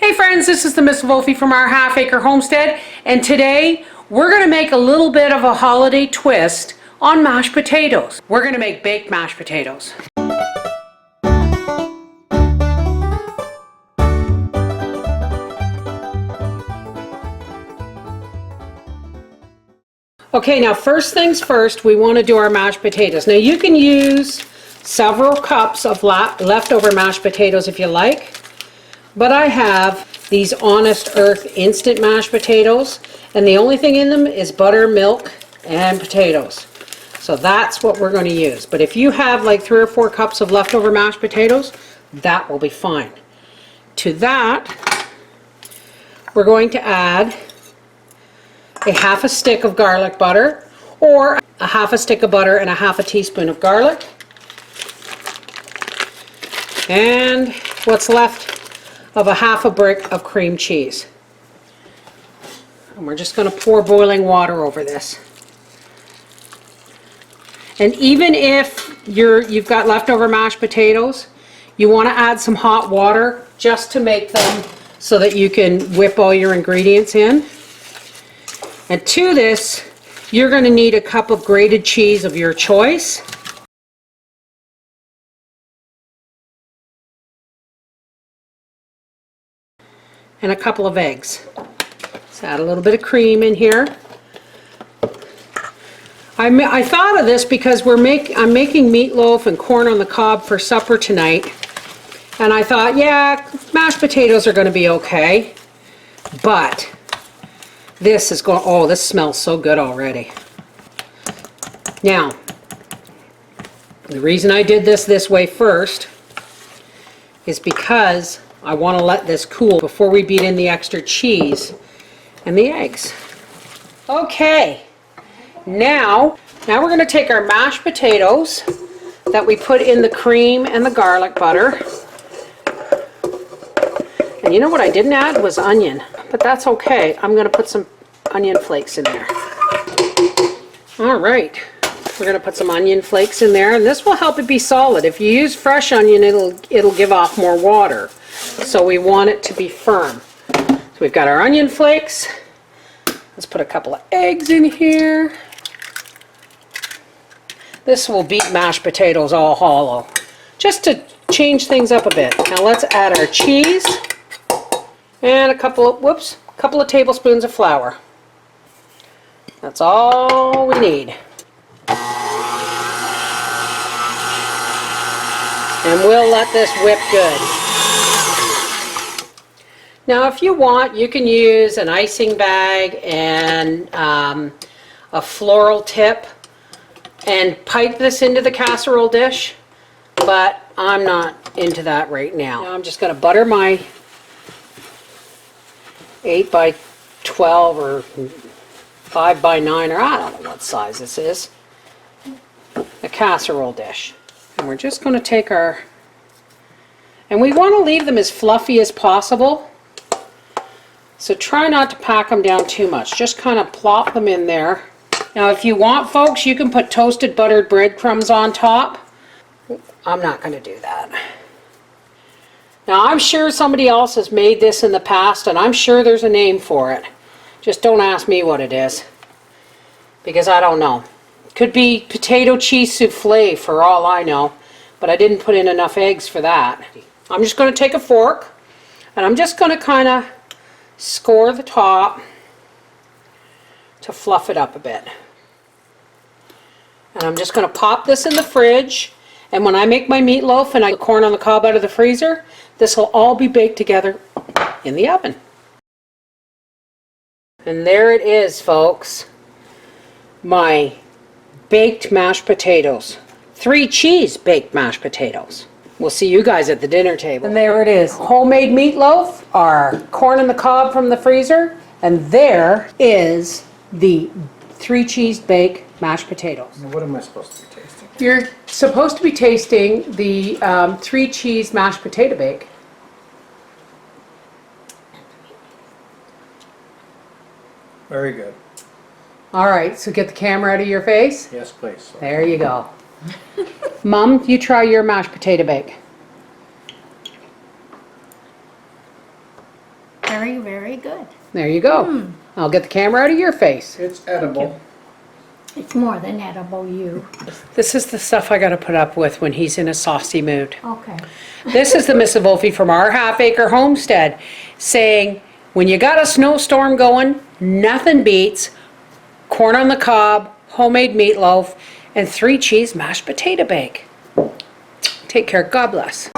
Hey friends, this is the Miss Wolfie from our Half Acre Homestead, and today we're going to make a little bit of a holiday twist on mashed potatoes. We're going to make baked mashed potatoes. Okay, now first things first, we want to do our mashed potatoes. Now you can use several cups of leftover mashed potatoes if you like, but I have these Honest Earth instant mashed potatoes, and the only thing in them is butter, milk, and potatoes. So that's what we're going to use. But if you have like 3 or 4 cups of leftover mashed potatoes, that will be fine. To that, we're going to add a half a stick of garlic butter, or a half a stick of butter and a half a teaspoon of garlic, and what's left of a half a brick of cream cheese. And we're just going to pour boiling water over this. And even if you've got leftover mashed potatoes, you want to add some hot water just to make them so that you can whip all your ingredients in. And to this, you're going to need a cup of grated cheese of your choice. And a couple of eggs. Let's add a little bit of cream in here. I thought of this because I'm making meatloaf and corn on the cob for supper tonight. And I thought, yeah, mashed potatoes are going to be okay. But this is going, oh, this smells so good already. Now, the reason I did this way first is because I want to let this cool before we beat in the extra cheese and the eggs. Okay, now we're going to take our mashed potatoes that we put in the cream and the garlic butter. And you know what I didn't add was onion, but that's okay. I'm going to put some onion flakes in there. All right, we're going to put some onion flakes in there, and this will help it be solid. If you use fresh onion, it'll give off more water. So we want it to be firm. So we've got our onion flakes. Let's put a couple of eggs in here. This will beat mashed potatoes all hollow, just to change things up a bit. Now let's add our cheese and a couple of tablespoons of flour. That's all we need. And we'll let this whip good. Now if you want, you can use an icing bag and a floral tip and pipe this into the casserole dish, but I'm not into that right now. Now I'm just going to butter my 8 by 12 or 5 by 9, or I don't know what size this is, a casserole dish. And we're just going to take and we want to leave them as fluffy as possible. So try not to pack them down too much. Just kind of plop them in there. Now if you want, folks, you can put toasted buttered breadcrumbs on top. I'm not going to do that. Now I'm sure somebody else has made this in the past, and I'm sure there's a name for it. Just don't ask me what it is, because I don't know. Could be potato cheese souffle for all I know, but I didn't put in enough eggs for that. I'm just going to take a fork, and I'm just going to kind of score the top to fluff it up a bit. And I'm just going to pop this in the fridge, and when I make my meatloaf and I get corn on the cob out of the freezer, this will all be baked together in the oven. And there it is, folks. My baked mashed potatoes. 3 cheese baked mashed potatoes. We'll see you guys at the dinner table. And there it is. Homemade meatloaf, our corn on the cob from the freezer, and there is the 3 cheese baked mashed potatoes. What am I supposed to be tasting? You're supposed to be tasting the 3 cheese mashed potato bake. Very good. All right, so get the camera out of your face. Yes, please. There you go. Mom, you try your mashed potato bake. Very, very good. There you go. I'll get the camera out of your face. It's edible. It's more than edible, you. This is the stuff I gotta put up with when he's in a saucy mood. Okay. This is the Mrs. Wolfie from our half-acre homestead saying, when you got a snowstorm going, nothing beats corn on the cob, homemade meatloaf, and 3 cheese mashed potato bake. Take care. God bless.